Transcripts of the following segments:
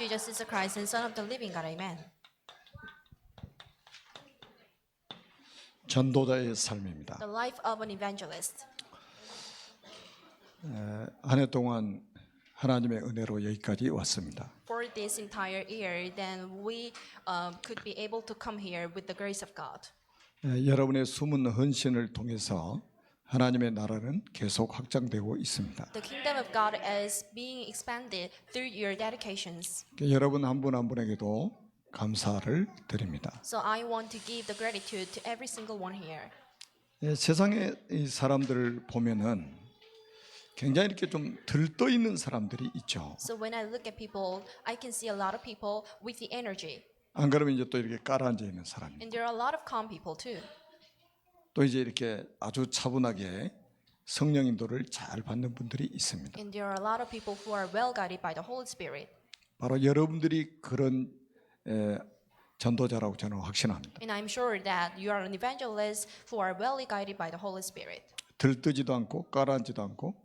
Jesus is the Christ and Son of the living God. Amen. 전도자의 삶입니다. The life of an evangelist. 한 해 동안 하나님의 은혜로 여기까지 왔습니다. For this entire year, then we could be able to come here with the grace of God. 여러분의 숨은 헌신을 통해서 하나님의 나라는 계속 확장되고 있습니다. The kingdom of God is being expanded through your dedications. 여러분 한 분 한 분에게도 감사를 드립니다. So I want to give the gratitude to every single one here. 세상의 이 사람들을 보면은 굉장히 이렇게 좀 들떠 있는 사람들이 있죠. So when I look at people, I can see a lot of people with the energy. 안 그러면 이제 또 이렇게 깔아앉아 있는 사람이. And there are a lot of calm people too. 또 이제 이렇게 아주 차분하게 성령 인도를 잘 받는 분들이 있습니다. And there are a lot of people who are well guided by the Holy Spirit. 바로 여러분들이 그런 전도자라고 저는 확신합니다. And I'm sure that you are an evangelist who are well guided by the Holy Spirit. 들뜨지도 않고 깔아앉지도 않고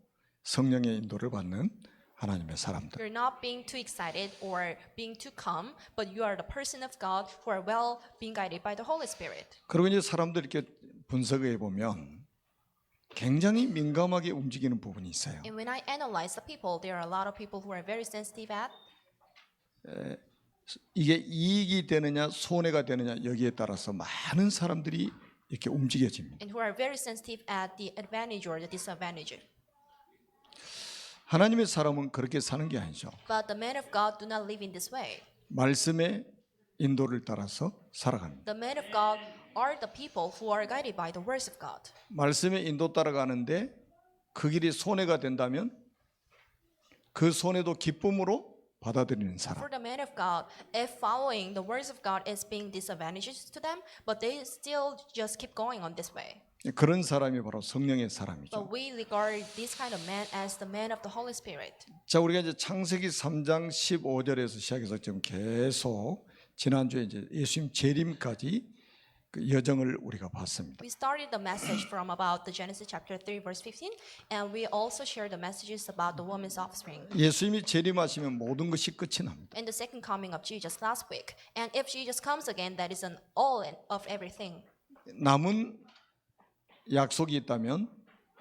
성령의 인도를 받는 하나님의 사람들. You're not being too excited or being too calm, but you are the person of God who are well being guided by the Holy Spirit. 그리고 이제 사람들 이렇게 분석해 보면 굉장히 민감하게 움직이는 부분이 있어요. And when I analyze the people, there are a lot of people who are very sensitive at. 이게 이익이 되느냐 손해가 되느냐 여기에 따라서 많은 사람들이 이렇게 움직여집니다. And who are very sensitive at the advantage or the disadvantage. 하나님의 사람은 그렇게 사는 게 아니죠. But the men of God do not live in this way. 말씀의 인도를 따라서 살아갑니다. The men of God are the people who are guided by the words of God. 말씀의 인도 따라가는데 그 길이 손해가 된다면 그 손해도 기쁨으로 받아들이는 사람. For the men of God, if following the words of God is being disadvantageous to them, but they still just keep going on this way. 그런 사람이 바로 성령의 사람이죠. But we regard this kind of man as the man of the Holy Spirit. 자, 우리가 이제 창세기 3장 15절에서 시작해서 지금 계속 지난주에 이제 예수님 재림까지 그 여정을 우리가 봤습니다. We started the message from about the Genesis chapter 3 verse 15, and we also shared the messages about the woman's offspring. 예수님이 재림하시면 모든 것이 끝이 납니다. And the second coming of Jesus last week. And if Jesus comes again, that is an all of everything. 남은 약속이 있다면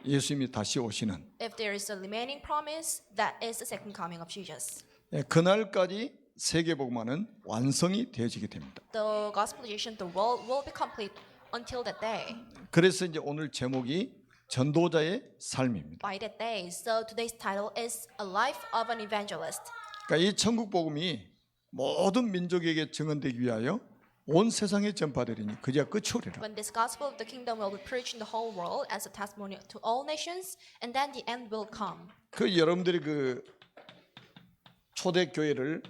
예수님이 다시 오시는 If there is a remaining promise, that is the second coming of Jesus. 그날까지 세계복음화는 완성이 되어지게 됩니다. The gospelization, the world will be complete until that day. 그래서 이제 오늘 제목이 전도자의 삶입니다. By that day. So today's title is A Life of an Evangelist. 그러니까 이 천국 복음이 모든 민족에게 증언되기 위하여 온 세상에 전파되리니 그제야 끝이 오리라. When this gospel of the kingdom will be preached in the whole world as a testimony to all nations, and then the end will come. 그 여러분들이 그 초대 교회를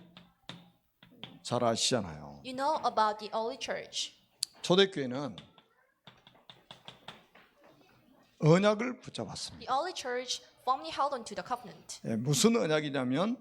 잘 아시잖아요. You know about the early church. 초대 교회는 언약을 붙잡았습니다. The early church firmly held on to the covenant. 무슨 언약이냐면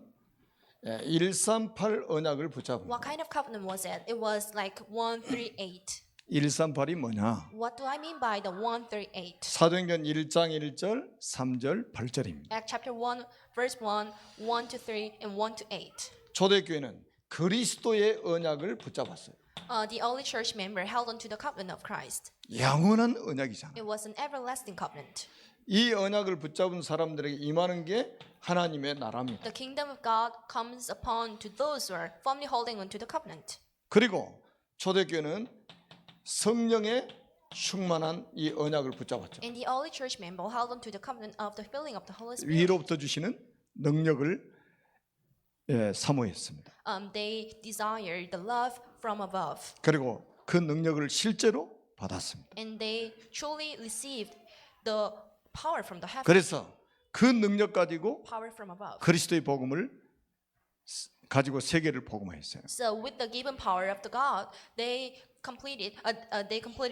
138 언약을 붙잡은. What kind of covenant was it? It was like 138. 138이 뭐냐? What do I mean by the 138? 사도행전 1장 1절, 3절, 8절입니다. Acts chapter 1, verse 1, 1 to 3, and 1 to 8. 초대교회는 그리스도의 언약을 붙잡았어요. The early church member held on to the covenant of Christ. 영원한 언약이잖아. It was an everlasting covenant. 이 언약을 붙잡은 사람들에게 임하는 게 하나님의 나라입니다. The kingdom of God comes upon to those who are firmly holding on to the covenant. 그리고 초대교회는 성령의 충만한 이 언약을 붙잡았죠. And the early church member held on to the covenant of the filling of the Holy Spirit. 위로부터 주시는 능력을 사모했습니다. They desired the love from above. 그리고 그 능력을 실제로 받았습니다. And they truly received the power from the heaven. 그래서 그 능력 가지고 Power from above. 그리스도의 복음을 가지고 세계를 복음화했어요. So with the given power of the God, they completed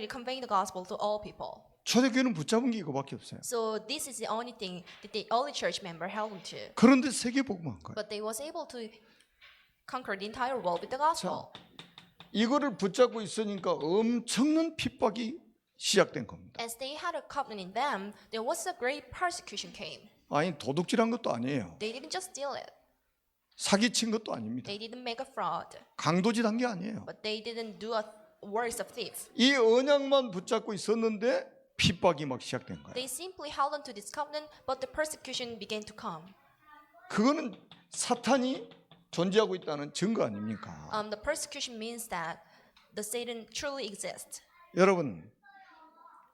conveying the gospel to all people. 초대교회는 붙잡은 게 이거밖에 없어요. So this is the only thing that the early church member held on to. 그런데 세계 복음한 거예요. But they was able to conquer the entire world with the gospel. 이거를 붙잡고 있으니까 엄청난 핍박이 시작된 겁니다. As they had a covenant in them, there was a great persecution came. 아니 도둑질한 것도 아니에요. They didn't just steal it. 사기친 것도 아닙니다. They didn't make a fraud, 강도짓 한 게 아니에요. but they didn't do a works of thief. 이 언약만 붙잡고 있었는데 핍박이 막 시작된 거예요. They simply held on to this covenant, but the persecution began to come. 그거는 사탄이 존재하고 있다는 증거 아닙니까? The persecution means that the Satan truly exists. 여러분,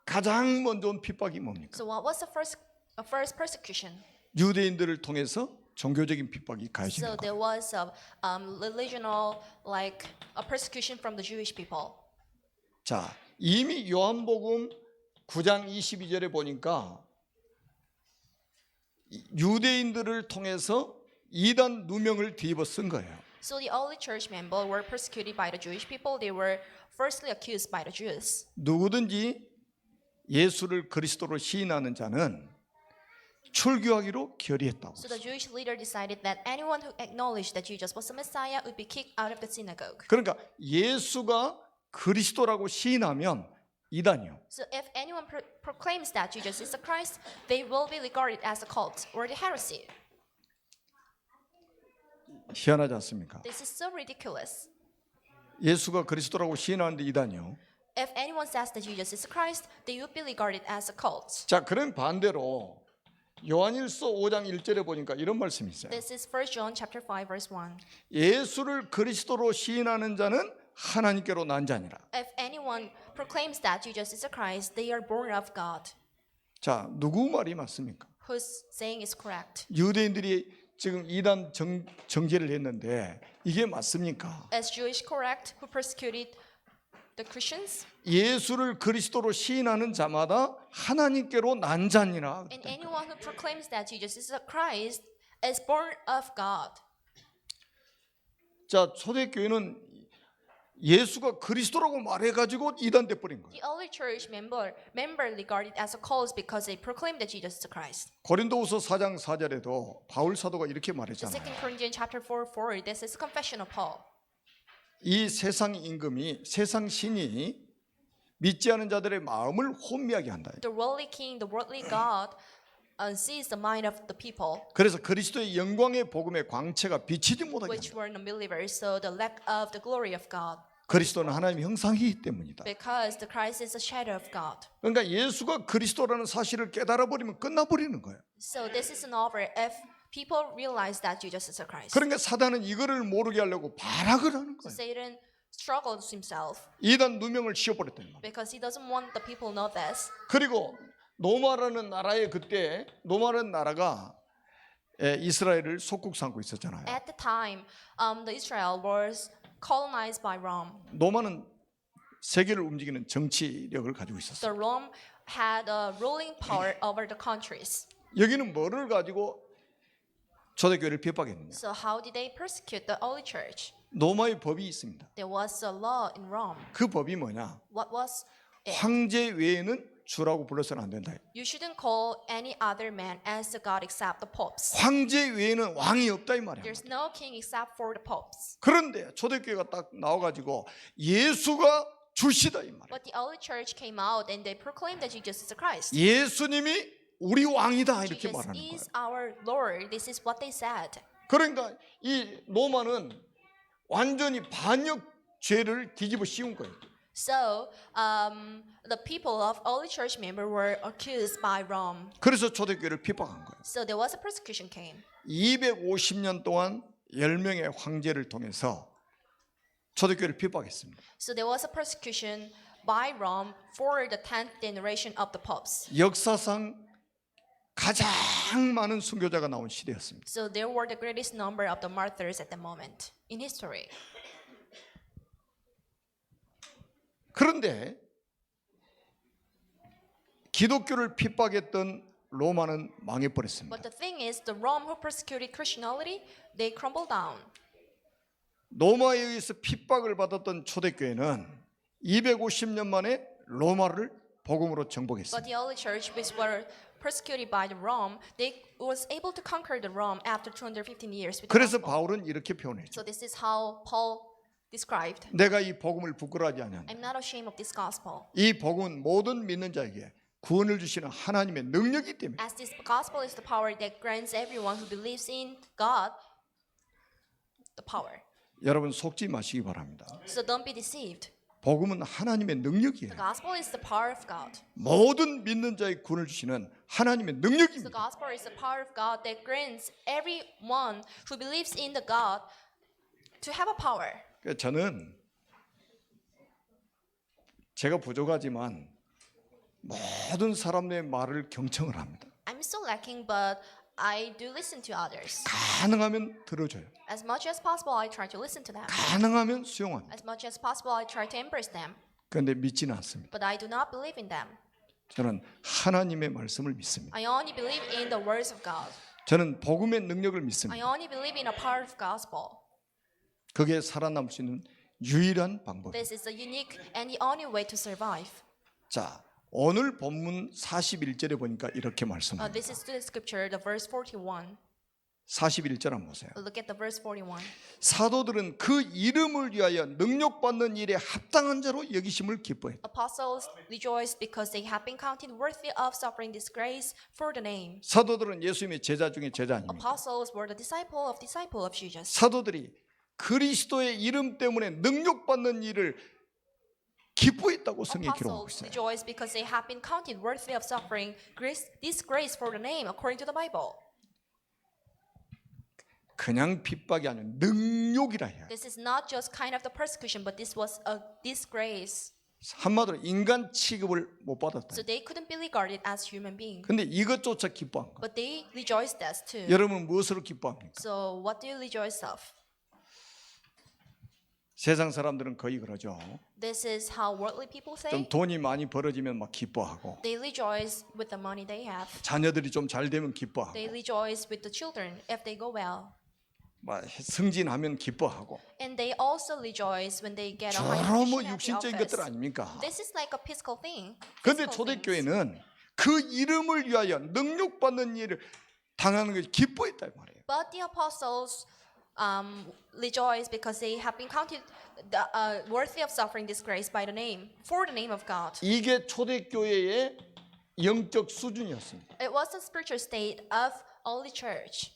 가장 먼저 온 핍박이 뭡니까? So what was the first persecution? 유대인들을 통해서 종교적인 핍박이 So 가해지는 there 거예요. was a religional, like a persecution from the Jewish people. 자, 이미 요한복음 9장 22절에 보니까 유대인들을 통해서 이단 누명을 뒤집어 쓴 거예요. So the early church members were persecuted by the Jewish people. They were firstly accused by the Jews. 누구든지 예수를 그리스도로 시인하는 자는 출교하기로 결의했다고. So the Jewish leader decided that anyone who acknowledged that Jesus was the Messiah would be kicked out of the synagogue. 그러니까 예수가 그리스도라고 시인하면 이단이요. So if anyone proclaims that Jesus is the Christ, they will be regarded as a cult or the heresy. 희한하지 않습니까? This is so ridiculous. 예수가 그리스도라고 시인하는데 이단이요. If anyone says that Jesus is the Christ, they would be regarded as a cult. 자, 그런 반대로 요한일서 5장 1절에 보니까 이런 말씀이 있어요. This is 1 John chapter 5 verse 1. 예수를 그리스도로 시인하는 자는 하나님께로 난 자니라. If anyone proclaims that Jesus is the Christ, they are born of God. 자, 누구 말이 맞습니까? Whose saying is correct? 유대인들이 지금 이단 정죄를 했는데 이게 맞습니까? Is Jewish correct who persecuted the Christians? 예수를 그리스도로 시인하는 자마다 하나님께로 난 자니라. And anyone who proclaims that Jesus is the Christ is born of God. 자, 초대교회는 예수가 그리스도라고 말해가지고 이단 돼버린 거예요. The early church member regarded as a cult because they proclaimed that Jesus is the Christ. 고린도후서 4장 4절에도 바울 사도가 이렇게 The 말했잖아요. 2 Corinthians chapter 4, this is confession of Paul. 이 세상 임금이 세상 신이 믿지 않은 자들의 마음을 혼미하게 한다. The worldly king, the worldly God, sees the mind of the people, 그래서 그리스도의 영광의 복음의 광채가 비치지 못하게 which 한다. were unbelievers, so the lack of the glory of God. 그리스도는 하나님의 형상이기 때문이다. Because the Christ is a shadow of God. 그러니까 예수가 그리스도라는 사실을 깨달아 버리면 끝나버리는 거예요. So this is an over if people realize that Jesus is a Christ. 그러니까 사단은 이거를 모르게 하려고 발악을 하는 So 거예요. Satan struggles himself 이단 누명을 씌워버렸다는 말이에요. because he doesn't want the people to know this. 그리고 노마라는 나라에 그때 노마라는 나라가 이스라엘을 속국 삼고 있었잖아요. At the time, the Israel was colonized by Rome. 노마는 세계를 움직이는 정치력을 가지고 있었어요. So Rome had a ruling power over the countries. 여기는 뭐를 가지고 초대교회를 핍박했느냐? So how did they persecute the early church? 노마의 법이 있습니다. There was a law in Rome. 그 법이 뭐냐? What was it? 황제 외에는 주라고 불러서는 안 된다. You shouldn't call any other man as a god except the popes. 황제 외에는 왕이 없다 이 말이야. There's no king except for the popes. 그런데 초대교회가 딱 나와가지고 예수가 주시다 이 말이야. But the early church came out and they proclaimed that Jesus is the Christ. 예수님이 우리 왕이다 이렇게 Jesus 말하는 거예요. is our Lord. This is what they said. 그러니까 이 로마는 완전히 반역 죄를 뒤집어 씌운 거예요. So the people of early church members were accused by Rome. 그래서 초대교회를 핍박한 거예요. So there was a persecution came. 250년 동안 10명의 황제를 통해서 초대교회를 핍박했습니다. So there was a persecution by Rome for the 10th generation of the popes. 역사상 가장 많은 순교자가 나온 시대였습니다. So there were the greatest number of the martyrs at the moment in history. 그런데 기독교를 핍박했던 로마는 망해버렸습니다. But the thing is, the Rome who persecuted Christianity, they crumbled down. 로마에 의해서 핍박을 받았던 초대교회는 250년 만에 로마를 복음으로 But 정복했습니다. the early church, which were persecuted by the Rome, they was able to conquer the Rome after 215 years. With the 그래서 gospel. 바울은 이렇게 표현했죠. So this is how Paul described. 내가 이 복음을 부끄러워하지 않는다. I'm not ashamed of this gospel. 이 복음은 모든 믿는 자에게 구원을 주시는 하나님의 능력이기 때문에 As this gospel is the power that grants everyone who believes in God. the power. 여러분 속지 마시기 바랍니다. So don't be deceived. 복음은 하나님의 능력이에요. The gospel is the power of God. 모든 믿는 자의 구원을 주시는 하나님의 The 능력입니다. gospel is the power of God that grants everyone who believes in the God to have a power. 그러니까 저는 제가 부족하지만 모든 사람의 말을 경청을 합니다. I'm still lacking, but I do listen to others. 가능하면 들어줘요. As much as possible, I try to listen to them. 가능하면 수용합니다. As much as possible, I try to embrace them. 그런데 믿지는 않습니다. But I do not believe in them. 저는 하나님의 말씀을 믿습니다. I only believe in the words of God. 저는 복음의 능력을 I 믿습니다. only believe in the power of gospel. 그게 살아남을 수 있는 유일한 방법입니다. This is the unique and the only way to survive. 자, 오늘 본문 41절에 보니까 이렇게 말씀합니다. This is the scripture, the verse 41. 41절 한번 보세요. Look at the verse 41. 사도들은 그 이름을 위하여 능력받는 일에 합당한 자로 여기심을 기뻐했다. Apostles rejoiced because they have been counted worthy of suffering disgrace for the name. 사도들은 예수님의 제자 중에 제자 아닙니까? Apostles were the disciple of Jesus. 사도들이 그리스도의 이름 때문에 능력받는 일을 기뻐했다고 성경에 기록하고 Apostles 있어요. rejoiced because they have been counted worthy of suffering disgrace for the name, according to the Bible. 그냥 핍박이 아니라 능욕이라 해요. This is not just kind of the persecution, but this was a disgrace. 한마디로 인간 취급을 못 So 받았다. they couldn't be regarded as human beings. 근데 이것조차 기뻐한 거. But they rejoiced as too. 여러분은 무엇으로 기뻐합니까? So what do you rejoice of? 세상 사람들은 거의 그러죠. This is how worldly people say. 좀 돈이 많이 벌어지면 막 기뻐하고, They rejoice with the money they have. 자녀들이 좀 잘 되면 기뻐하고, They rejoice with the children if they go well. 막 승진하면 기뻐하고. And they also rejoice when they get a high 저런 position 뭐 at the 육신적인 office. 것들 아닙니까? This is like a physical thing. 그런데 physical things. 초대교회는 그 이름을 위하여 능력받는 일을 당하는 것이 기뻐했다 이 말이에요. But the apostles rejoice because they have been counted worthy of suffering disgrace by the name, for the name of God. 이게 초대교회의 영적 수준이었습니다. It was the spiritual state of early church.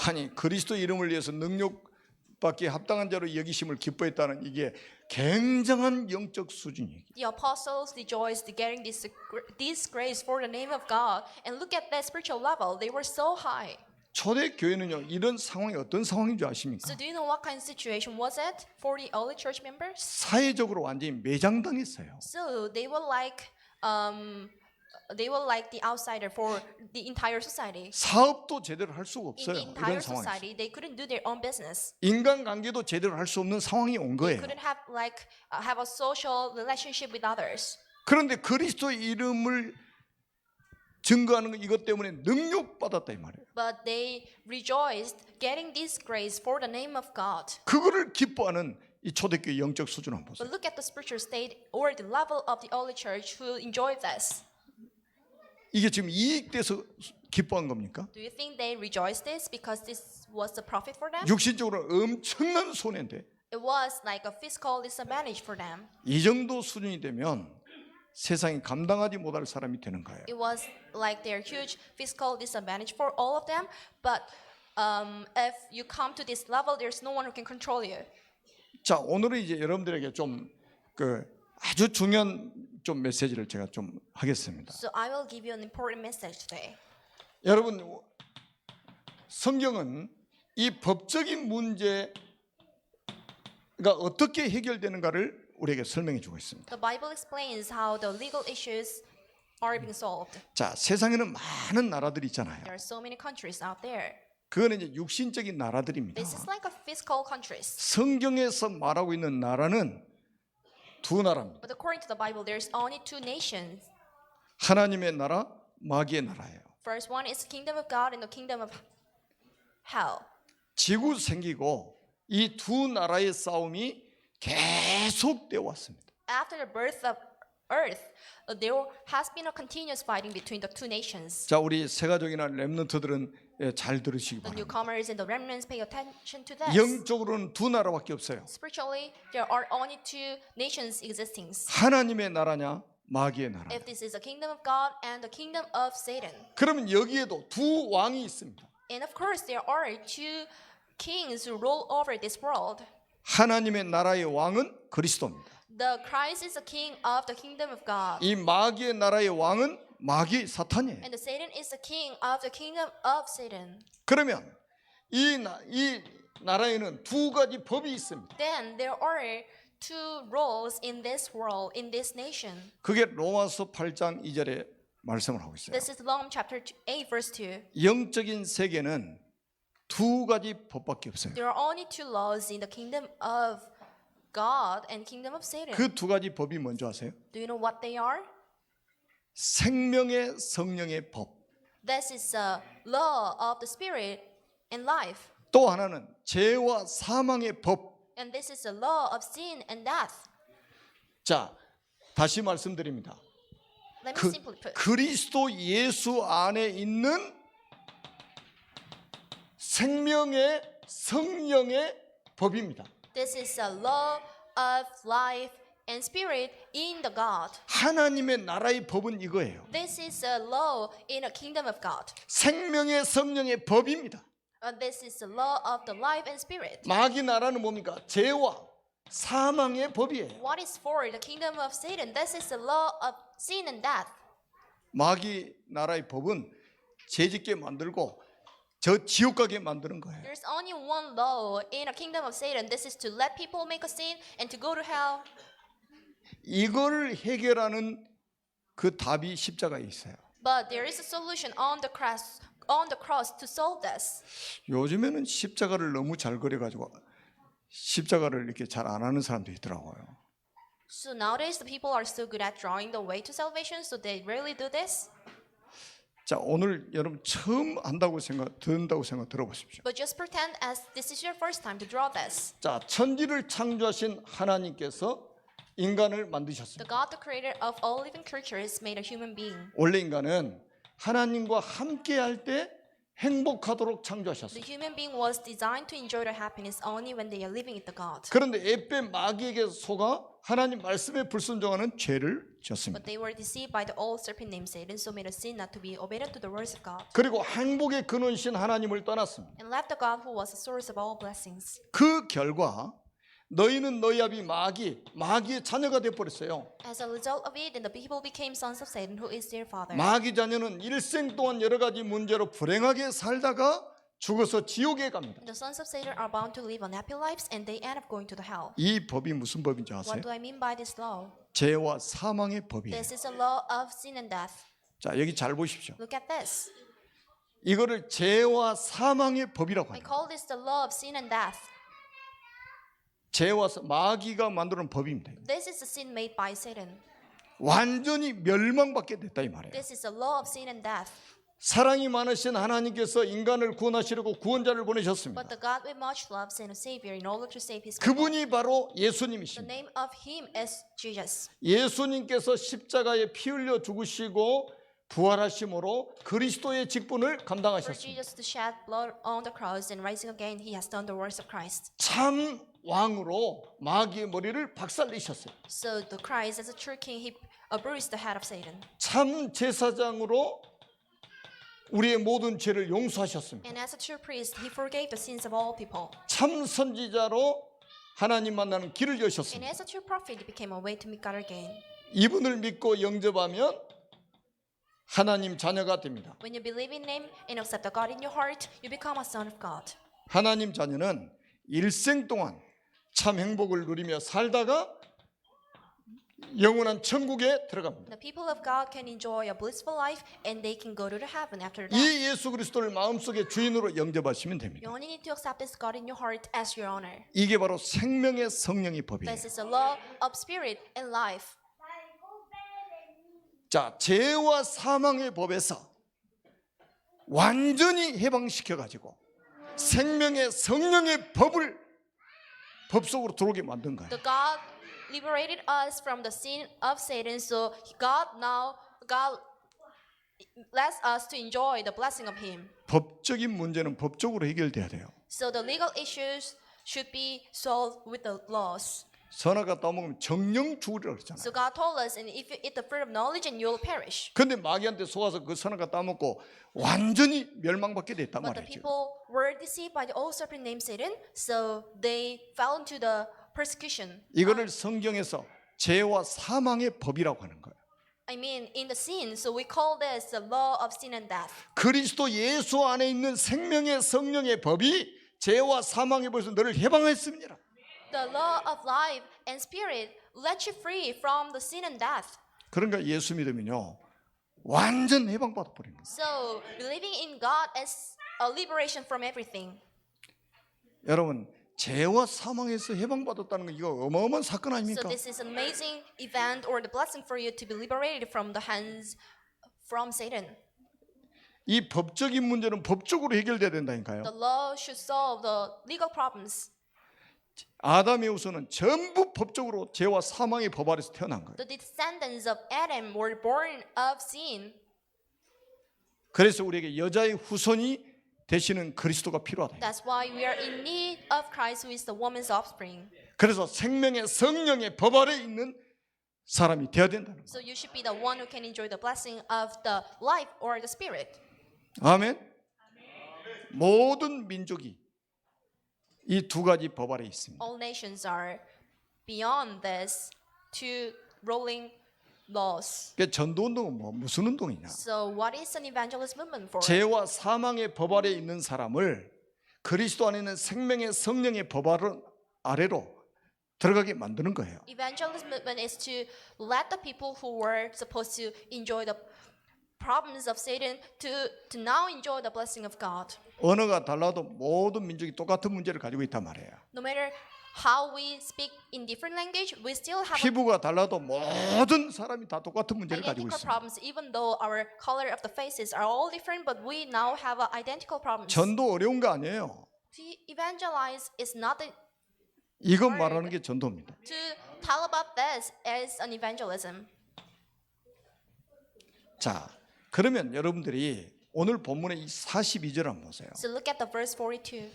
아니 그리스도 이름을 위해서 능력받기에 합당한 자로 여기심을 기뻐했다는 이게 굉장한 영적 수준이에요. The apostles rejoiced getting this grace for the name of God. And look at that spiritual level. They were so high. 초대교회는요 이런 상황이 어떤 상황인 줄 아십니까? So do you know what kind of situation was it for the early church members? 사회적으로 완전히 매장당했어요. So they were like the outsider for the entire society. 사업도 제대로 할 수가 In the 없어요. entire 이런 상황에서. society, they couldn't do their own business. 인간관계도 제대로 할 수 없는 상황이 온 They 거예요. couldn't have a social relationship with others. 그런데 그리스도의 이름을 증거하는 것 이것 때문에 능력받았다 이 말이에요. But they rejoiced getting this grace for the name of God. 그거를 기뻐하는 이 초대교회 영적 수준 한번 보세요. But look at the spiritual state or the level of the early church who enjoyed this. 이게 지금 이익돼서 기뻐한 겁니까? Do you think they rejoiced this because this was the profit for them? 육신적으로 엄청난 손해인데 It was like a fiscal disadvantage for them. 이 정도 수준이 되면 세상이 감당하지 못할 사람이 되는 거예요. It was like their huge fiscal disadvantage for all of them. But if you come to this level, there's no one who can control you. 자, 오늘은 이제 여러분들에게 좀 그 아주 중요한 좀 메시지를 제가 좀 하겠습니다. So I will give you an important message today. 여러분 성경은 이 법적인 문제가 어떻게 해결되는가를 우리에게 설명해 주고 있습니다. The Bible explains how the legal issues are being solved. 자, 세상에는 많은 나라들이 있잖아요. There are so many countries out there. 그거는 이제 육신적인 나라들입니다. This is like a physical countries. 성경에서 말하고 있는 나라는 두 나라입니다. But according to the Bible, there's only two nations. 하나님의 나라, 마귀의 나라예요. First one is the kingdom of God and the kingdom of hell. 지구 생기고 이 두 나라의 싸움이 계속되어 왔습니다. After the birth of earth, there has been a continuous fighting between the two nations. 자, 우리 새가족이나 렘넌트들은 잘 들으시기 The 바랍니다. newcomers and the remnants pay attention to this. 영적으로는 두 나라밖에 없어요. Spiritually, there are only two nations existing. 하나님의 나라냐, 마귀의 나라. If this is the kingdom of God and the kingdom of Satan. 그러면 여기에도 두 왕이 있습니다. And of course, there are two kings who rule over this world. 하나님의 나라의 왕은 그리스도입니다. The Christ is the king of the kingdom of God. 이 마귀의 나라의 왕은 마귀 사탄이에요. And the Satan is the king of the kingdom of Satan. 그러면 이 나라에는 두 가지 법이 있습니다. Then there are two roles in this world, in this nation. 그게 로마서 8장 2절에 말씀을 하고 있어요. This is Romans chapter 8 verse 2. 영적인 세계는 두 가지 법밖에 없어요. There are only two laws in the kingdom of God and kingdom of Satan. 그 두 가지 법이 뭔지 아세요? Do you know what they are? 생명의 성령의 법. This is the law of the spirit and life. 또 하나는 죄와 사망의 법. And this is the law of sin and death. 자, 다시 말씀드립니다. Let me simply put. 그리스도 예수 안에 있는 생명의 성령의 법입니다. This is the law of life and spirit in the God. 하나님의 나라의 법은 이거예요. This is a law in the kingdom of God. 생명의 성령의 법입니다. This is the law of the life and spirit. 마귀 나라는 뭡니까? 죄와 사망의 법이에요. What is for the kingdom of Satan? This is the law of sin and death. 마귀 나라의 법은 죄짓게 만들고 저 지옥 가게 만드는 거예요. There's only one law in the kingdom of Satan. This is to let people make a sin and to go to hell. 이걸 해결하는 그 답이 십자가에 있어요. But there is a solution on the cross to solve this. 요즘에는 십자가를 너무 잘 그려가지고 십자가를 이렇게 잘 안 하는 사람도 있더라고요. So nowadays the people are so good at drawing the way to salvation, so they rarely do this. 자, 오늘 여러분 처음 듣는다고 생각 들어보십시오. But just pretend as this is your first time to draw this. 자, 천지를 창조하신 하나님께서 인간을 The 만드셨습니다. God, the creator of all living creatures, made a human being. 원래 인간은 하나님과 함께 할 때 행복하도록 창조하셨어요. The human being was designed to enjoy their happiness only when they are living with the God. 그런데 에베 마귀에게 속아 하나님 말씀에 불순종하는 죄를 지었습니다. But they were deceived by the old serpent named Satan, so made a sin not to be obedient to the words of God. 그리고 행복의 근원이신 하나님을 떠났습니다. And left the God who was the source of all blessings. 그 결과 너희는 너희 아비 마귀의 자녀가 되어버렸어요. As a result of it, then the people became sons of Satan, who is their father. 마귀 자녀는 일생 동안 여러 가지 문제로 불행하게 살다가 죽어서 지옥에 갑니다. The sons of Satan are bound to live unhappy lives, and they end up going to the hell. 이 법이 무슨 법인지 아세요? What do I mean by this law? 죄와 사망의 법이에요. This is a law of sin and death. 자, 여기 잘 보십시오. Look at this. 이거를 죄와 사망의 법이라고 I 합니다. call this the law of sin and death. 죄와 마귀가 만드는 법입니다. This is the sin made by Satan. 완전히 멸망받게 됐다 이 말이에요. This is the law of sin and death. 사랑이 많으신 하나님께서 인간을 구원하시려고 구원자를 보내셨습니다. But the God with much love sent a Savior in order to save His people. 그분이 바로 The 예수님이십니다. name of Him is Jesus. 예수님께서 십자가에 피 흘려 죽으시고 부활하심으로 그리스도의 직분을 For 감당하셨습니다. Jesus to shed blood on the cross and rising again, He has done the works of Christ. 참 왕으로 마귀의 머리를 박살내셨어요. So the Christ, as a true King, He bruised the head of Satan. 참 제사장으로 우리의 모든 죄를 용서하셨습니다. And as a true priest, He forgave the sins of all people. 참 선지자로 하나님 만나는 길을 And 여셨습니다. as a true prophet, He became a way to meet God again. 이분을 믿고 영접하면 하나님 자녀가 됩니다. When you believe in Him and accept the God in your heart, you become a son of God. 하나님 자녀는 일생 동안 참 행복을 누리며 살다가 영원한 천국에 들어갑니다. The people of God can enjoy a blissful life and they can go to the heaven after that. 이 예수 그리스도를 마음속에 주인으로 영접하시면 됩니다. You only need to accept this God in your heart as your honor. 이게 바로 생명의 성령의 법이에요. This is the law of spirit and life. 자, 죄와 사망의 법에서 완전히 해방시켜 가지고 생명의 성령의 법을 법 속으로 들어오게 만든 거예요. The God liberated us from the sin of Satan, so God lets us to enjoy the blessing of Him. 법적인 문제는 법적으로 해결돼야 돼요. So the legal issues should be solved with the laws. 선악과 따먹으면 정령 죽으리라고 그랬잖아요. So God told us, and if you eat the fruit of knowledge, and you will perish. 근데 마귀한테 속아서 그 선악과 따먹고 완전히 멸망받게 됐단 But the 말이죠. people were deceived by the old serpent named Satan, so they fell into the persecution. 이거를 성경에서 죄와 사망의 법이라고 하는 거예요. I mean, in the sin, so we call this the law of sin and death. 그리스도 예수 안에 있는 생명의 성령의 법이 죄와 사망의 법에서 너를 해방했습니다. The law of life and spirit let you free from the sin and death. 그러니까 예수 믿으면요 완전 해방받아 버린 거예요. So believing in God is a liberation from everything. 여러분 죄와 사망에서 해방받았다는 거 이거 어마어마한 사건 So 아닙니까? this is an amazing event or the blessing for you to be liberated from the hands from Satan. 이 법적인 문제는 법적으로 해결돼야 The 된다니까요. law should solve the legal problems. 아담의 후손은 전부 법적으로 죄와 사망의 법 아래서 태어난 거예요. The descendants of Adam were born of sin. 그래서 우리에게 여자의 후손이 되시는 그리스도가 필요하다. That's why we are in need of Christ, who is the woman's offspring. 그래서 생명의 성령의 법 아래 있는 사람이 되어야 된다는 거예요. So you should be the one who can enjoy the blessing of the life or the spirit. 아멘. 모든 민족이 이 두 가지 법 아래 있습니다. All nations are beyond this two rolling laws. 그러니까 전도운동은 무슨 운동이냐? So what is an evangelist movement for? 죄와 사망의 법 아래 있는 사람을 그리스도 안에 있는 생명의 성령의 법 아래로 들어가게 만드는 거예요. Evangelist movement is to let the people who were supposed to enjoy the problems of Satan to now enjoy the blessing of God. 언어가 달라도 모든 민족이 똑같은 문제를 가지고 있단 말이에요. No matter how we speak in different language, we still have 피부가 달라도 모든 사람이 다 똑같은 문제를 가지고 identical 있습니다. problems, even though our color of the faces are all different, but we now have identical problems. 전도 어려운 거 아니에요. To evangelize is not 이것 말하는 게 전도입니다. to tell about this as an evangelism. 자, 그러면 여러분들이 오늘 본문의 이 42절 한번 보세요. So look at the verse 42.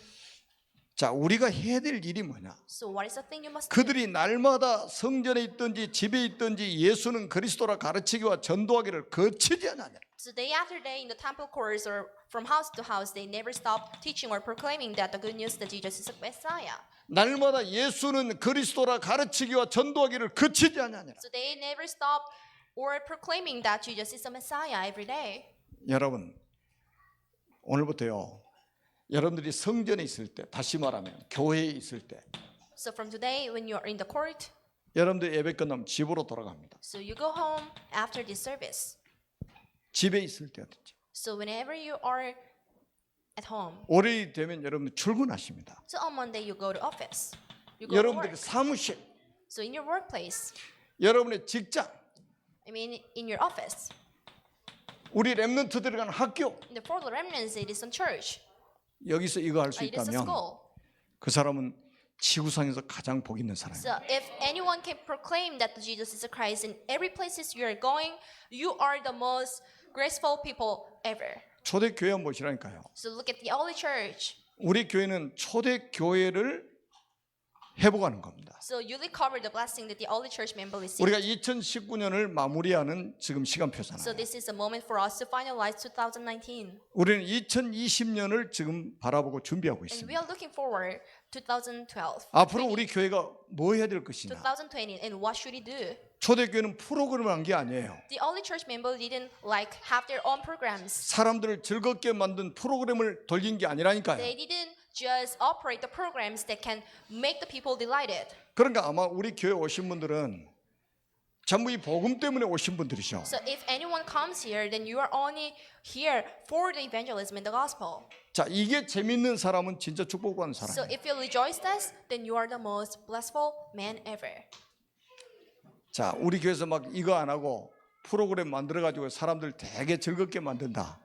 자, 우리가 해야 될 일이 뭐냐? So what is the thing you must do? 그들이 날마다 성전에 있든지 집에 있든지 예수는 그리스도라 가르치기와 전도하기를 거치지 않느냐. So day after day in the temple courts or from house to house, they never stop teaching or proclaiming that the good news that Jesus is the Messiah. 날마다 예수는 그리스도라 가르치기와 전도하기를 거치지 않느냐. So they never stop or proclaiming that Jesus is the Messiah every day. 여러분, 오늘부터요. 여러분들이 성전에 있을 때, 다시 말하면 교회에 있을 때, So from today, when you are in the court, 여러분들 예배 끝나면 집으로 돌아갑니다. so you go home after this service. 집에 있을 때든지. So whenever you are at home, 월요일 되면 여러분들 출근하십니다. so on Monday you go to office, you go to 여러분들의 work. 사무실, So in your workplace, 여러분의 직장, I mean in your office, 우리 렘넌트들이 가는 학교, in the fourth remnants, it is in church, 여기서 이거 할 수 it is in 있다면 school. 그 사람은 지구상에서 가장 복 있는 사람이에요. So if anyone can proclaim that Jesus is the Christ in every places you are going, you are the most graceful people ever. 초대교회 한번 보시라니까요. So look at the early church. 우리 교회는 초대교회를 회복하는 겁니다. So you recover the blessing that the early church member received. 우리가 2019년을 마무리하는 지금 So 시간표잖아요. this is a moment for us to finalize 2019. 우리는 2020년을 지금 바라보고 준비하고 And we 있습니다. are looking forward 2012. 앞으로 우리 교회가 뭐 해야 될 것이냐? 2020 and what should he do? 초대교회는 프로그램을 한 게 아니에요. The early church member didn't like have their own programs. 사람들을 즐겁게 만든 프로그램을 돌린 게 아니라니까요. They didn't just operate the programs that can make the people delighted. 그러니까 아마 우리 교회 오신 분들은 전부 이 복음 때문에 오신 분들이죠. So if anyone comes here, then you are only here for the evangelism and the gospel. 자, 이게 재밌는 사람은 진짜 축복받는 So 사람이에요. if you rejoice this, then you are the most blessful man ever. 자, 우리 교회에서 막 이거 안 하고 프로그램 만들어 가지고 사람들 되게 즐겁게 만든다.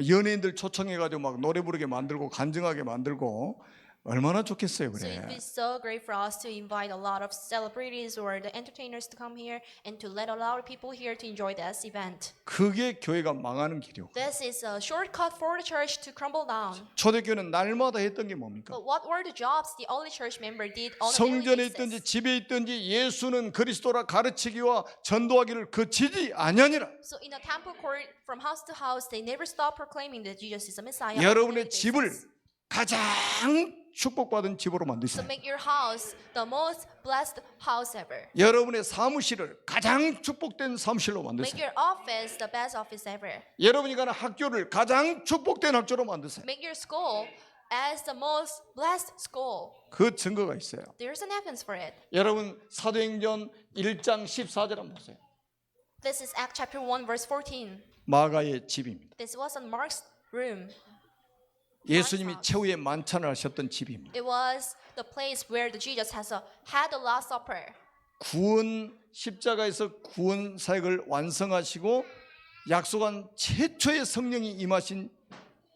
연예인들 초청해 가지고 막 노래 부르게 만들고 간증하게 만들고 얼마나 좋겠어요, So it'd 그래. be so great for us to invite a lot of celebrities or the entertainers to come here and to let a lot of people here to enjoy this event. 그게 교회가 망하는 길이요. This is a shortcut for the church to crumble down. 초대교회는 날마다 했던 게 뭡니까? But what were the jobs the early church member did on a daily 성전에 있든지 basis? 집에 있든지 예수는 그리스도라 가르치기와 전도하기를 그치지 아니하니라. So in a temple court, from house to house, they never stop proclaiming that Jesus is the Messiah. on a 여러분의 daily 집을 basis. 가장 축복받은 집으로 So 만드세요. make your house the most blessed house ever. 여러분의 사무실을 가장 축복된 사무실로 Make 만드세요. your office the best office ever. 여러분이 가는 학교를 가장 축복된 학교로 만드세요. Make your school as the most blessed school. 그 증거가 있어요. There's an evidence for it. 여러분 사도행전 1장 14절 한번 보세요. This is Acts chapter 1 verse 14. 마가의 집입니다. This was on Mark's room. 예수님이 최후의 만찬을 하셨던 집입니다. It was the place where the Jesus had the Last Supper. 구원 십자가에서 구원 사역을 완성하시고 약속한 최초의 성령이 임하신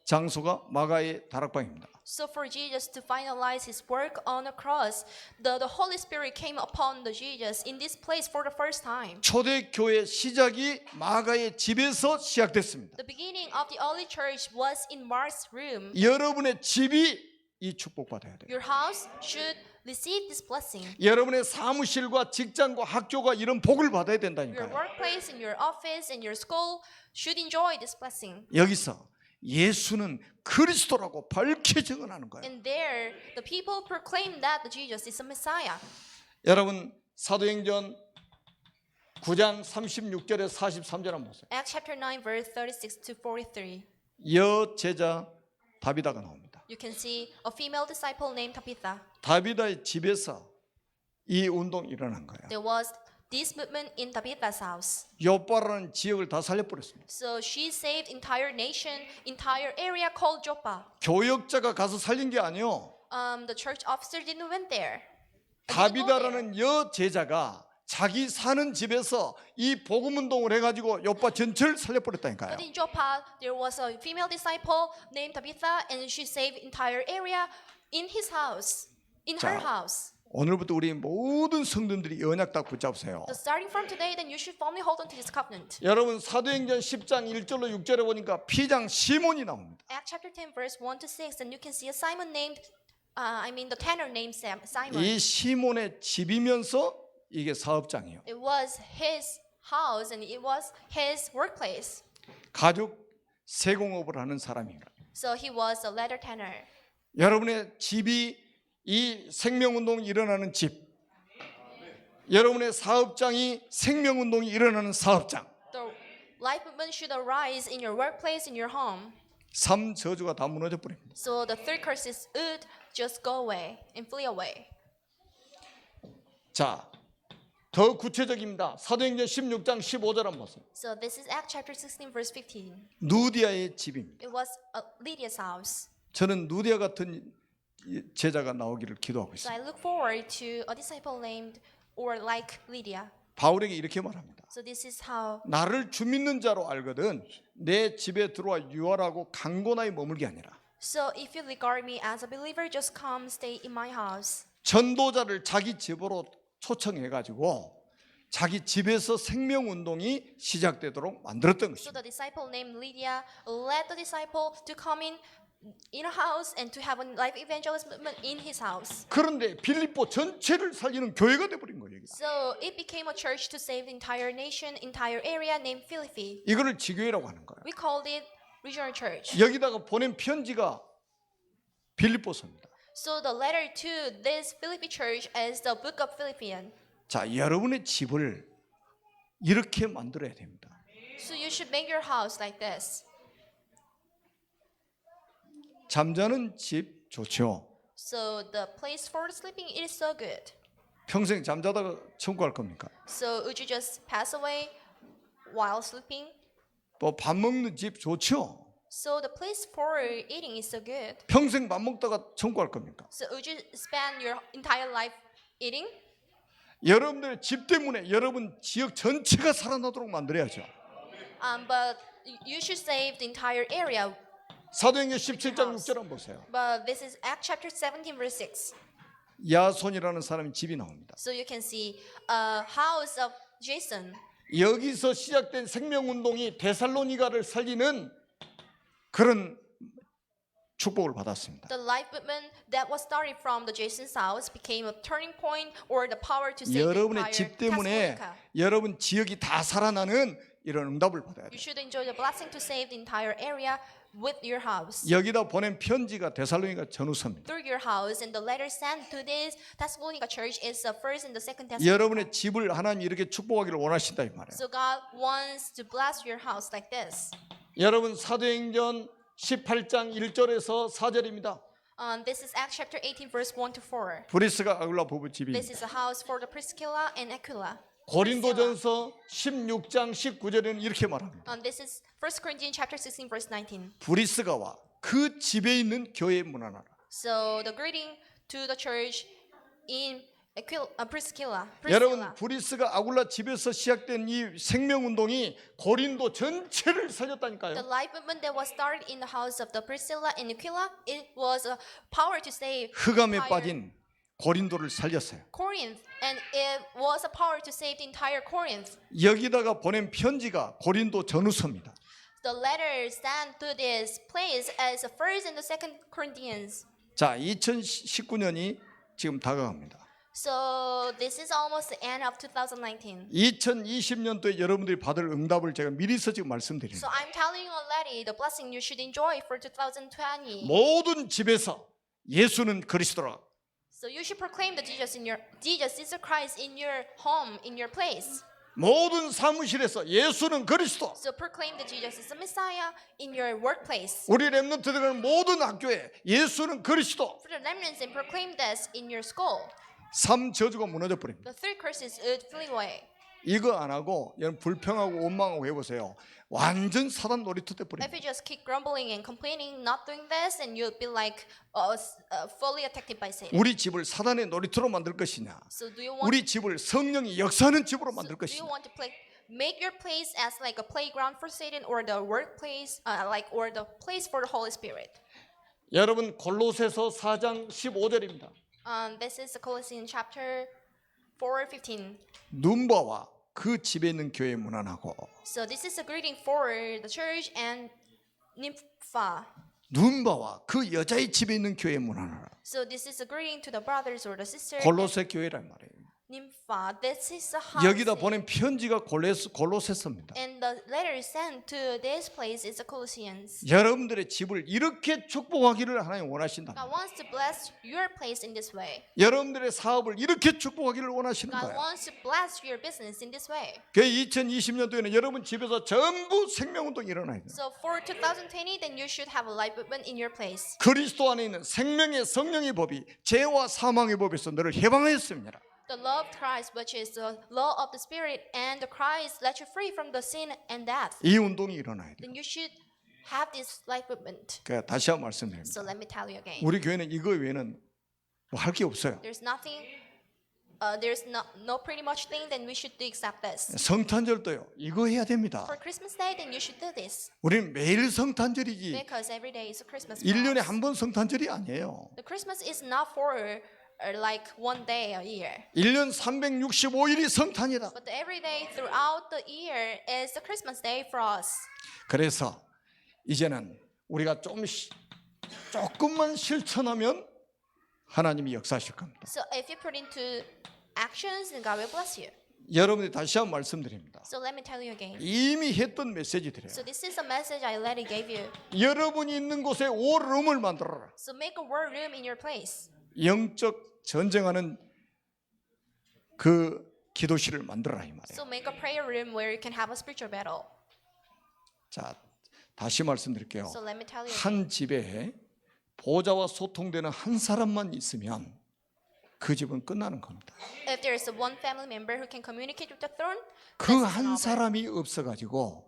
장소가 마가의 다락방입니다. So for Jesus to finalize his work on the cross, the Holy Spirit came upon the Jesus in this place for the first time. 초대교회 시작이 마가의 집에서 시작됐습니다. The beginning of the early church was in Mark's room. 여러분의 집이 이 축복받아야 돼요. Your house should receive this blessing. 여러분의 사무실과 직장과 학교가 이런 복을 받아야 Your 된다니까요. workplace and your office and your school should enjoy this blessing. 여기서 예수는 그리스도라고 밝히 증언하는 거예요. And there, the people proclaim that the Jesus is the Messiah. 여러분 사도행전 9장 36절에 43절 한번 보세요. Acts chapter 9, verse 36 to 43. 여제자 다비다가 나옵니다. You can see a female disciple named Tabitha. 다비다의 집에서 이 운동이 일어난 거예요. There was this movement in Tabitha's house. 요빠라는 지역을 다 살려버렸습니다. So she saved entire nation, entire area called Joppa. 교역자가 가서 살린 게 아니요. The church officer didn't went there. 다비다라는 여제자가 자기 사는 집에서 이 복음 운동을 해가지고 요빠 전체를 살려버렸다니까요. But in Joppa, there was a female disciple named Tabitha, and she saved entire area in his house, in her 자. house. 오늘부터 우리 모든 성도들이 언약 딱 붙잡으세요. So starting from today, then you should firmly hold on to this covenant. 여러분 사도행전 10장 1절로 6절에 보니까 피장 시몬이 나옵니다. Acts chapter 10, verse 1 to 6, and you can see a Simon named, the tanner named Simon. 이 시몬의 집이면서 이게 사업장이에요. It was his house and it was his workplace. 가죽 세공업을 하는 사람입니다. So he was a leather tanner. 여러분의 집이 이 생명운동이 일어나는 집, 여러분의 사업장이 생명운동이 일어나는 사업장, The life movement should arise in your workplace, in your home. 3 저주가 다 무너져 버립니다. So the three curses would just go away and flee away. 자, 더 구체적입니다. 사도행전 16장 15절 한번 보세요. So this is Acts chapter 16, verse 15. 누디아의 집입니다. It was Lydia's house. 저는 누디아 같은 제자가 나오기를 기도하고 So I 있습니다. look forward to a disciple named or like Lydia. 바울에게 이렇게 말합니다. So this is how 나를 주 믿는 자로 알거든 내 집에 들어와 유월하고 강고나에 머물게 아니라 So if you regard me as a believer, just come stay in my house. 전도자를 자기 집으로 초청해가지고 자기 집에서 생명운동이 시작되도록 만들었던 So 것입니다. the disciple named Lydia led the disciple to come in a house and to have a life evangelism movement in his house. 그런데 빌립보 전체를 살리는 교회가 돼버린 거예요. 여기가. So it became a church to save the entire nation, entire area named Philippi. 이거를 지교회라고 하는 거예요. We called it regional church. 여기다가 보낸 편지가 빌립보서입니다. So the letter to this Philippi church is the book of Philippians. 자, 여러분의 집을 이렇게 만들어야 됩니다. So you should make your house like this. 잠자는 집 좋죠. So the place for sleeping it is so good. 평생 잠자다가 천국할 겁니까? So would you just pass away while sleeping? 또 밥 먹는 집 좋죠. So the place for eating is so good. 평생 밥 먹다가 천국할 겁니까? So would you spend your entire life eating? 여러분들의 집 때문에 여러분 지역 전체가 살아나도록 만들어야죠. But you should save the entire area 사도행전 17장 6절 한번 보세요. But this is Acts chapter 17 verse 6. 야손이라는 사람이 집이 나옵니다. So you can see a house of Jason. 여기서 시작된 생명운동이 데살로니가를 살리는 그런 축복을 받았습니다. The life movement that was started from the Jason's house became a turning point or the power to save the 여러분의 entire 집 때문에 Thessalonica. 여러분 지역이 다 살아나는 이런 응답을 받아야 You 돼요. should enjoy the blessing to save the entire area with your house. 여기다 보낸 편지가 데살로니가 전후서입니다. Through your house, and the letter sent to this Thessalonica church is the first and the second 여러분의 Thessalonica. 집을 하나님이 이렇게 축복하기를 원하신다 이 말이에요. So God wants to bless your house like this. 여러분 사도행전 18장 1절에서 4절입니다. This is Acts chapter 18 verse 1 to 4. 브리스가 아굴라 부부 This 집입니다. is a house for the Priscilla and Aquila. 고린도전서 16장 19절에는 이렇게 말합니다. This is 1 Corinthians chapter 16 verse 19. 브리스가 와 그 집에 있는 교회에 문안하라. So the greeting to the church in Priscilla. 여러분 브리스가 아굴라 집에서 시작된 이 생명운동이 고린도 전체를 The 살렸다니까요. life movement that was started in the house of the Priscilla and Aquila, it was a power to save 흑암에 entire 빠진 고린도를 살렸어요. Corinth, and it was a power to save the entire Corinth. 여기다가 보낸 편지가 고린도 전후서입니다. The letter sent to this place as the first and the second Corinthians. 자, 2019년이 지금 다가갑니다. So this is almost the end of 2019. 2020년도에 여러분들이 받을 응답을 제가 미리서 지금 So 말씀드립니다. I'm telling you already the blessing you should enjoy for 2020. 모든 집에서 예수는 그리스도라. So you should proclaim the Jesus is the Christ in your home, in your place. 모든 사무실에서 예수는 그리스도. So proclaim that Jesus is the Messiah in your workplace. 우리 렘넌트들은 모든 학교에 예수는 그리스도. For the remnants, and proclaim this in your school. 3저주가 무너져 버립니다. The third curse is flee away. 이거 안 하고 여러분 불평하고 원망하고 해보세요. 완전 사단 놀이터 돼 If 버립니다. you just keep grumbling and complaining, not doing this, and you'll be like fully attacked by Satan. 우리 집을 사단의 놀이터로 만들 것이냐? So do you want? 우리 집을 성령이 역사하는 집으로 So 만들 do you 것이냐? want to make your place as like a playground for Satan, or the workplace, or the place for the Holy Spirit? 여러분 골로새서 4장 15절입니다. This is Colossians chapter 4:15. 눈보와 그 집에 있는 교회 문안하고 So this is a greeting for the church and Nympha. 눈보와 그 여자의 집에 있는 교회 문안하라. So this is a greeting to the brothers or the sisters. 골로새 교회란 말이에요. Nympha. This is a house. 여기다 보낸 편지가 골로새서입니다. And the letter sent to this place is the Colossians. 여러분들의 집을 이렇게 축복하기를 하나님 원하신다. God wants to bless your place in this way. 여러분들의 사업을 이렇게 축복하기를 원하시는 God 거예요. wants to bless your business in this way. 그 2020년도에는 여러분 집에서 전부 생명운동이 일어나야 돼요. So for 2020, then you should have a life movement in your place. 그리스도 안에 있는 생명의 성령의 법이 죄와 사망의 법에서 너를 해방하였습니다. The law of Christ, which is the law of the Spirit, and the Christ let you free from the sin and death. 이 운동이 일어나야 돼요. Then you should have this life movement. 그 다시 한번 말씀드립니다. So let me tell you again. 우리 교회는 이거 외에는 뭐 할 게 없어요. There's nothing. There's no pretty much thing. Then we should do except this. 성탄절도요. 이거 해야 됩니다. For Christmas Day, then you should do this 우리는 매일 성탄절이지 because every day is a Christmas. 1년에 mass. 한 번 성탄절이 아니에요. The Christmas is not for like one day a year, 1년 365일이 성탄이다. but every day throughout the year is the Christmas day for us. 그래서 이제는 우리가 조금만 실천하면 하나님이 역사하실 겁니다. So if you put into actions, then God will bless you. 여러분이 다시 한번 말씀드립니다. So let me tell you again. 이미 했던 메시지들이에요. So this is a message I already gave you. 여러분이 있는 곳에 워룸을 만들어라. So make a war room in your place. 영적 전쟁하는 그 기도실을 만들어라 이 말이에요. So make a prayer room where you can have a spiritual battle. 자, 다시 말씀드릴게요. So let me tell you. 한 집에 보좌와 소통되는 한 사람만 있으면 그 집은 끝나는 겁니다. If there is a one family member who can communicate with the throne, 그 that's 한 over. 사람이 없어가지고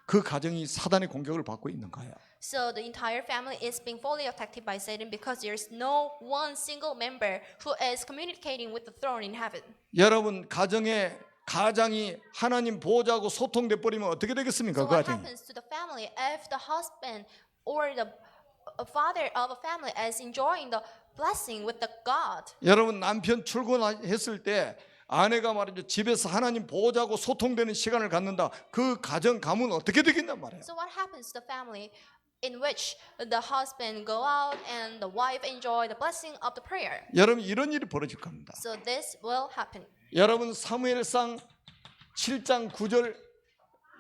그 가정이 사단의 공격을 받고 있는 거예요. So the entire family is being fully attacked by Satan because there's no one single member who is communicating with the throne in heaven. 여러분 가장이 하나님 보호자하고 소통돼 버리면 어떻게 되겠습니까? So 그 what 가정이 happens to the family if the husband or the a father of a family as enjoying the blessing with the God. 여러분 남편 출근했을 때 아내가 말이죠 집에서 하나님 보호자고 소통되는 시간을 갖는다. 그 가정 가문 어떻게 되겠냔 말이에요. So what happens to the family in which the husband go out and the wife enjoy the blessing of the prayer? 여러분 이런 일이 벌어질 겁니다. So this will happen. 여러분 사무엘상 7장 9절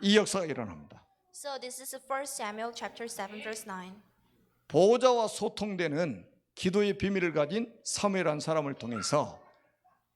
이 역사가 일어납니다. So this is 1 Samuel chapter 7 verse 9. 보호자와 소통되는 기도의 비밀을 가진 사무엘한 사람을 통해서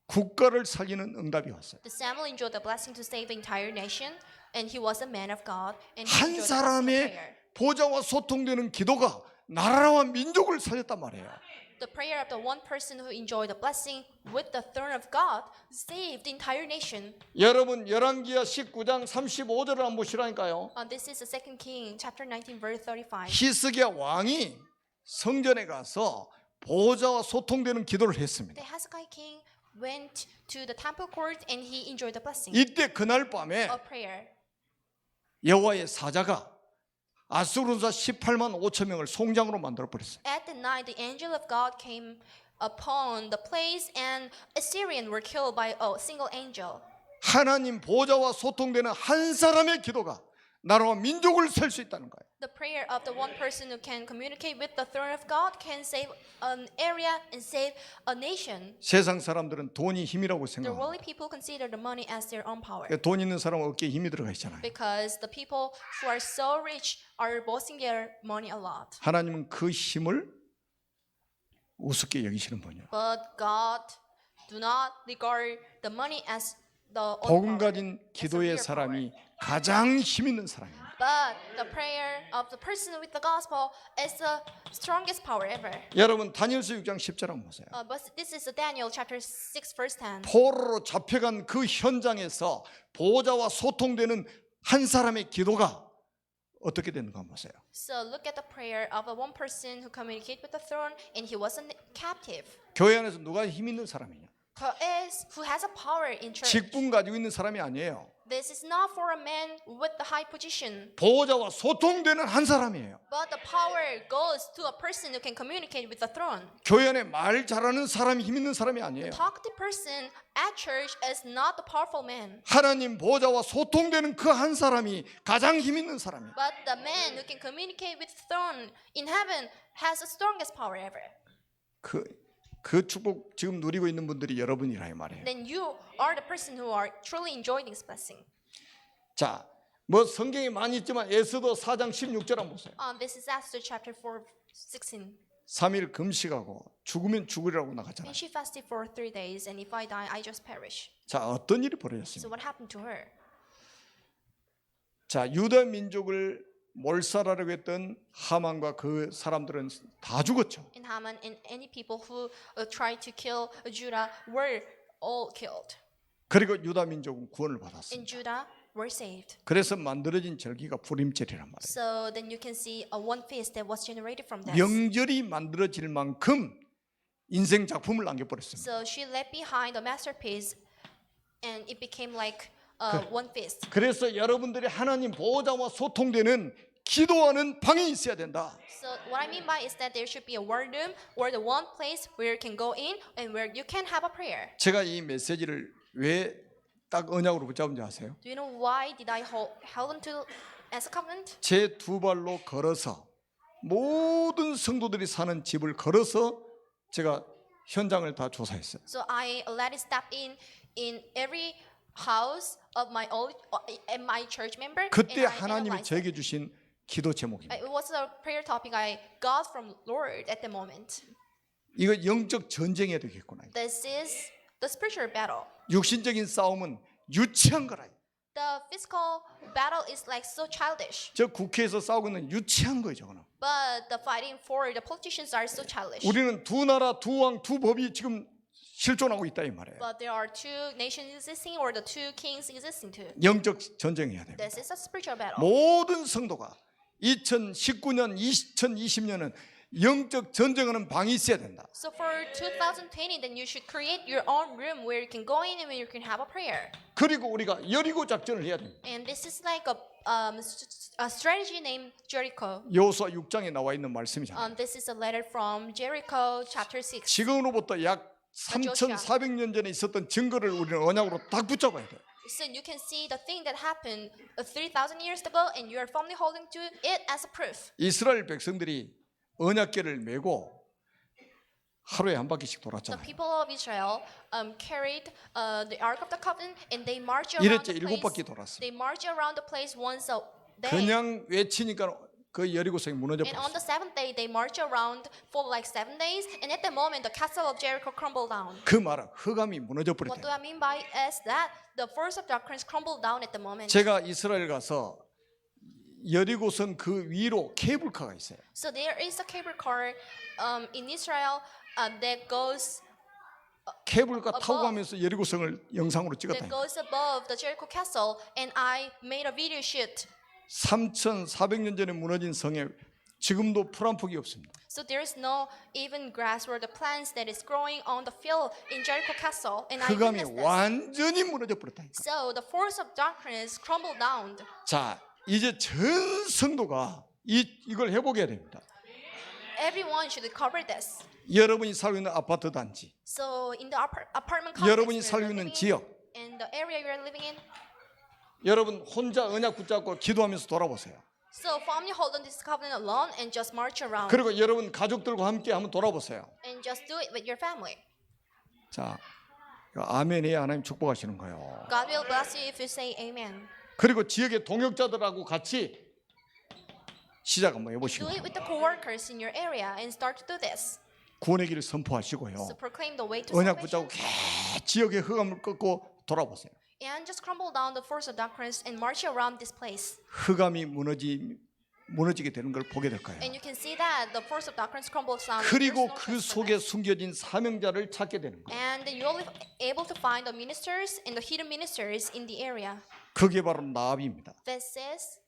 국가를 살리는 응답이 왔어요. The Samuel enjoyed the blessing to save the entire nation, and he was a man of God, and he 한 enjoyed the blessing of 사람의 prayer. 보호자와 소통되는 기도가 나라와 민족을 살렸단 말이에요. The prayer of the one person who enjoyed the blessing with the throne of God saved the entire nation. 여러분 열왕기하 19장 35절을 한번 보시라니까요. This is the 2 King chapter 19 verse 35. 히스기야 왕이 성전에 가서 보호자와 소통되는 기도를 했습니다. The Hezekiah king went to the temple court and he enjoyed the blessing 이때 그날 밤에 of prayer. 여호와의 사자가 아수르사 18만 5천 명을 송장으로 만들어 버렸어요. At the night, the angel of God came upon the place, and Assyrians were killed by a single angel. 하나님 보호자와 소통되는 한 사람의 기도가 나라와 민족을 살 수 있다는 거예요. The prayer of the one person who can communicate with the throne of God can save an area and save a nation. 세상 사람들은 돈이 힘이라고 The 생각합니다. worldly people consider the money as their own power 돈 있는 사람은 어깨에 힘이 들어가 있잖아요. because the people who are so rich are boasting their money a lot. 하나님은 그 힘을 우습게 여기시는 분이에요. But God do not regard the money as the own 복음 power. 가진 기도의 사람이 가장 힘 있는 사람입니다. But the prayer of the person with the gospel is the strongest power ever. 여러분 다니엘서 6장 10절 한번 보세요. But this is Daniel chapter 6 verse 10. 포로로 잡혀간 그 현장에서 보호자와 소통되는 한 사람의 기도가 어떻게 되는가 한번 보세요. So look at the prayer of a one person who communicated with the throne and he was a captive. 교회 안에서 누가 힘 있는 사람이냐? Who has a power in church. 직분 가지고 있는 사람이 아니에요. This is not for a man with the high position. 보호자와 소통되는 한 사람이에요. But the power goes to a person who can communicate with the throne. 교회 안에 말 잘하는 사람이 힘 있는 사람이 아니에요. Talkative person at church is not the powerful man. 하나님 보호자와 소통되는 그 한 사람이 가장 힘 있는 사람이에요. But the man who can communicate with the throne in heaven has the strongest power ever. 그 축복 지금 누리고 있는 분들이 여러분이라 이 말이에요. Then you are the person who are truly enjoying this blessing. 자, 뭐 성경에 많이 있지만 에스더 4장 16절 한번 보세요. This is Esther chapter 4, 16. 3일 금식하고 죽으면 죽으리라고 나갔잖아요. And she fasted for 3 days, and if I die, I just perish. 자, 어떤 일이 So 벌어졌습니까? what happened to her? 자, 유다 민족을 몰살하려고 했던 하만과 그 사람들은 다 죽었죠. And Haman and any people who tried to kill Judah were all killed. 그리고 유다 민족은 구원을 받았어요. And Judah were saved. 그래서 만들어진 절기가 불임절이란 말이에요. So then you can see a one feast that was generated from this. 명절이 만들어질 만큼 인생 작품을 남겨버렸습니다. So she left behind a masterpiece, and it became like one feast. 그래서 여러분들이 하나님 보호자와 소통되는 기도하는 방이 있어야 된다. So what I mean by is that there should be a war room or the one place where you can go in and where you can have a prayer. 제가 이 메시지를 왜 딱 언약으로 붙잡은지 아세요? Do you know why did I hold on to as a covenant? 제 두 발로 걸어서 모든 성도들이 사는 집을 걸어서 제가 현장을 다 조사했어요. So I let it step in every house of my old and my church member. 그때 and I 하나님이 analyzed it. 저에게 주신 기도 제목입니다. It was a prayer topic I got from Lord at the moment. 이거 영적 전쟁해야 되겠구나. This is the spiritual battle. 육신적인 싸움은 유치한 거라. The physical battle is like so childish. 저 국회에서 싸우고 있는 유치한 거예요, 저거는. But the fighting for the politicians are so childish. 우리는 두 나라, 두 왕, 두 법이 지금 실존하고 있다 이 말이에요. But there are two nations existing or the two kings existing too. 영적 전쟁해야 됩니다. This is a spiritual battle. 모든 성도가 2019년, 2020년은 영적 전쟁하는 방이 있어야 된다. So for 2020, then you should create your own room where you can go in and where you can have a prayer. 그리고 우리가 여리고 작전을 해야 됩니다. And this is like a a strategy named Jericho. 여호수아 6장에 나와 있는 말씀이잖아요. This is a letter from Jericho, chapter 6. 지금으로부터 약 3,400년 전에 있었던 증거를 우리는 언약으로 딱 붙잡아야 돼요. So you can see the thing that happened 3,000 years ago, and you are firmly holding to it as a proof. 이스라엘 백성들이 언약궤를 메고 하루에 한 바퀴씩 The 돌았잖아요. people of Israel carried the Ark of the Covenant, and they marched around 이랬죠. the 일곱 place. 바퀴 돌았어요. They marched around the place once a day. 그냥 외치니까 그 여리고성이 무너져 And on 버렸어요. the seventh day, they marched around for like 7 days. And at the moment, the castle of Jericho crumbled down. 그 말은 흑암이 무너져 What do 버렸대요. I mean by is that the force of darkness crumbled down at the moment. 제가 이스라엘 가서 여리고성 그 위로 케이블카가 있어요. So there is a cable car in Israel that goes 케이블카 타고 가면서 여리고성을 영상으로 that 찍었다. goes above the Jericho castle, and I made a video shoot. 3,400년 전에 무너진 성에 지금도 풀 한 폭이 없습니다. So there is no even grass or the plants that is growing on the field in Jericho castle, and I 흑암이 witnessed this. 완전히 무너져 버렸다니까. So the force of darkness crumbled down. 자, 이제 전 성도가 이걸 회복해야 됩니다. Everyone should cover this. 여러분이 살고 있는 아파트 단지, So in the apartment complex 여러분이 where 살고 you're 있는 living 지역, in the area you're living in. 여러분 혼자 언약 붙잡고 기도하면서 돌아보세요. So family hold on this covenant alone and just march around 그리고 여러분 가족들과 함께 한번 돌아보세요. and just do it with your family. 자, 아멘이야 하나님 축복하시는 거예요. God will bless you if you say amen. 그리고 지역의 동역자들하고 같이 시작 한번 Do 해보시고 it with the co-workers in your area and start to do this. 구원의 길을 선포하시고요. So proclaim the way to 언약 salvation 붙잡고 지역의 흑암을 꺾고 돌아보세요. and just crumble down the force of darkness and march around this place. 흑암이 무너지게 되는 걸 보게 될 거예요. And you can see that the force of darkness crumbles down. and 그리고 there's no 그 chance for 속에 that. 숨겨진 사명자를 찾게 되는 거예요. And you will be able to find the ministers and the hidden ministers in the area. 그게 바로 나압입니다. This is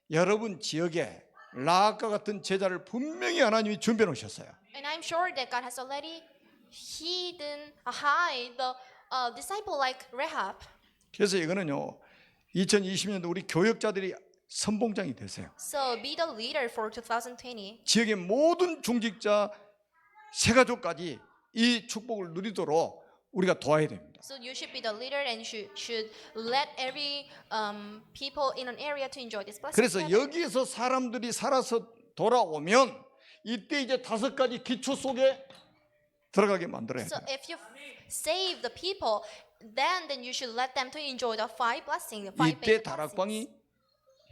여러분 지역에 라합과 같은 제자를 분명히 하나님이 준비해 놓으셨어요. And I'm sure that God has already hide the disciple like Rahab. 그래서 이거는요 2020년도 우리 교역자들이 선봉장이 되세요. So be the leader for 2020. 지역의 모든 중직자 세가족까지 이 축복을 누리도록 우리가 도와야 됩니다. So you should be the leader and should let every people in an area to enjoy this blessing. 그래서 여기에서 사람들이 살아서 돌아오면 이때 이제 5가지 기초 속에 들어가게 만들어야 So 돼요. if you save the people, then you should let them to enjoy the 5 blessings, the 5 이때 basic blessings. 다락방이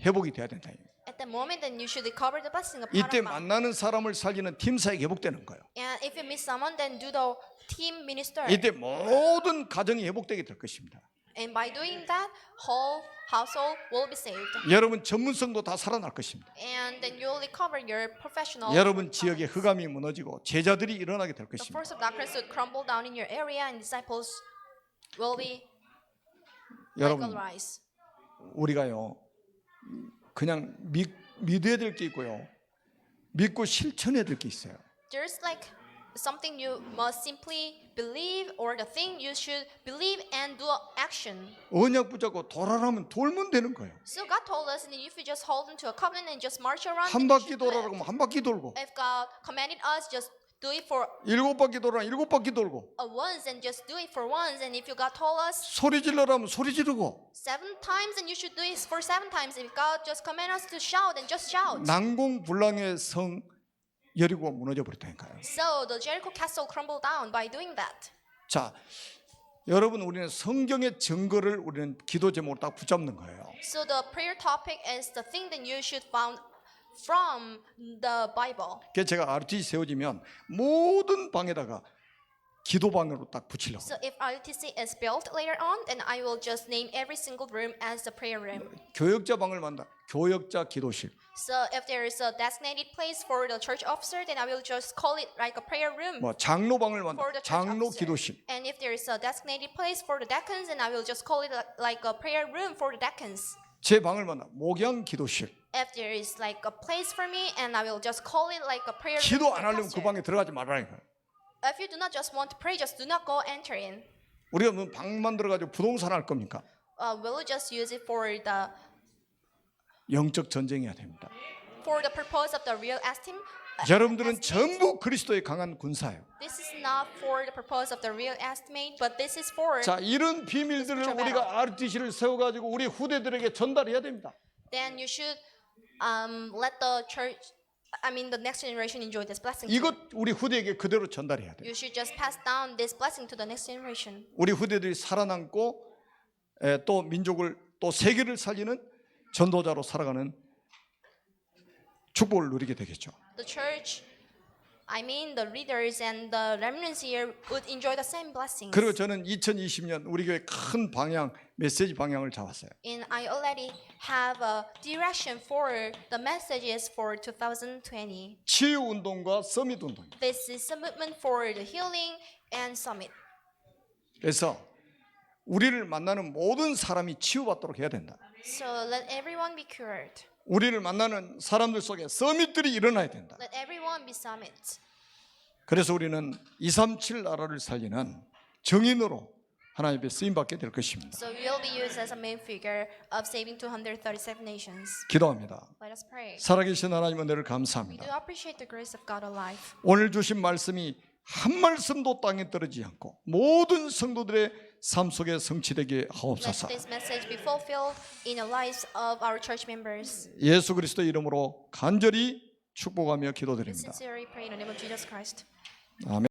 회복이 돼야 된다. At the moment, then you should recover the blessing of 이때 Darakbang. 만나는 사람을 살리는 팀 사역이 회복되는 거예요. And if you miss someone, then do the team minister. 이때 모든 가정이 회복되게 될 것입니다. And by doing that, whole household will be saved. 여러분 전문성도 다 살아날 것입니다. And then you'll recover your professional. 여러분 지역의 흑암이 무너지고 제자들이 일어나게 될 The 것입니다. force of darkness would crumble down in your area, and disciples will be like 여러분 arise. 우리가요 그냥 믿어야 될 게 있고요 믿고 실천해야 될 게 있어요. There's like something you must simply believe, or the thing you should believe and do action. 언약 붙잡고 돌아라면 돌면 되는 거예요. So God told us, and if you just hold into a covenant and just march around, 한 then you 바퀴 should do 돌아라고 it. 하면 한 바퀴 돌고 If God commanded us, just do it for 7바퀴 돌아라 7바퀴 돌고 once, and just do it for once. And if you God told us 소리 질러라면 소리 지르고 7 times, then you should do it for 7 times. If God just command us to shout, then just shout. 난공불락의 성 여리고가 무너져 버렸다니까요. So the Jericho castle crumbled down by doing that. 자, 여러분 우리는 성경의 증거를 우리는 기도 제목으로 딱 붙잡는 거예요. So the prayer topic is the thing that you should found from the Bible. 그래서 제가 RTC 세워지면 모든 방에다가 기도방으로 딱 붙이려고. So if RTC is built later on, then I will just name every single room as the prayer room. 교역자 방을 만다. 교역자 기도실. So if there is a designated place for the church officer, then I will just call it like a prayer room 뭐 장로 방을 만다. for the church 장로 officer. 기도실. And if there is a designated place for the deacons, then I will just call it like a prayer room for the deacons. 제 방을 만다. 목양 기도실. If there is like a place for me, and I will just call it like a prayer room. 기도 for 안 the 하려면 그 pastor. 방에 들어가지 말라는 거예요. If you do not just want to pray, just do not go enter in. 우리가 뭐 방만 들어가지고 부동산 할 겁니까? will you just use it for 영적 전쟁해야 됩니다. the purpose of the real esteem? 여러분들은 전부 그리스도의 강한 군사예요. This is not for the purpose of the real estimate, but this is for. 자, 이런 비밀들을 우리가 RTC를 세워가지고 우리 후대들에게 전달해야 됩니다. Then you should let the church, the next generation enjoy this blessing. 이것 우리 후대에게 그대로 전달해야 돼요. You should just pass down this blessing to the next generation. 우리 후대들이 살아남고 또 민족을 또 세계를 살리는 전도자로 살아가는 축복을 누리게 되겠죠. The church, the leaders and the remnants here would enjoy the same blessings. 그리고 저는 2020년 우리 교회 큰 방향, 메시지 방향을 잡았어요. And I already have a direction for the messages for 2020. 치유 운동과 서밋 운동입니다. This is a movement for the healing and summit. 그래서 우리를 만나는 모든 사람이 치유받도록 해야 된다. So let everyone be cured. 우리를 만나는 사람들 속에 서밋들이 일어나야 된다. Let everyone be summit. 그래서 우리는 237 나라를 살리는 정인으로 하나님 앞에 쓰임 받게 될 것입니다. So we will be used as a main figure of saving 237 nations. 기도합니다. Let us pray. 살아계신 하나님 은혜를 We do 감사합니다. appreciate the grace of God alive. 오늘 주신 말씀이 한 말씀도 땅에 떨어지지 않고 모든 성도들의 삶 속에 성취되게 Let 하옵소서. this message be fulfilled in the lives of our church members. 예수 그리스도의 이름으로 간절히 축복하며 We 기도드립니다. sincerely pray in the name of Jesus Christ. 아멘.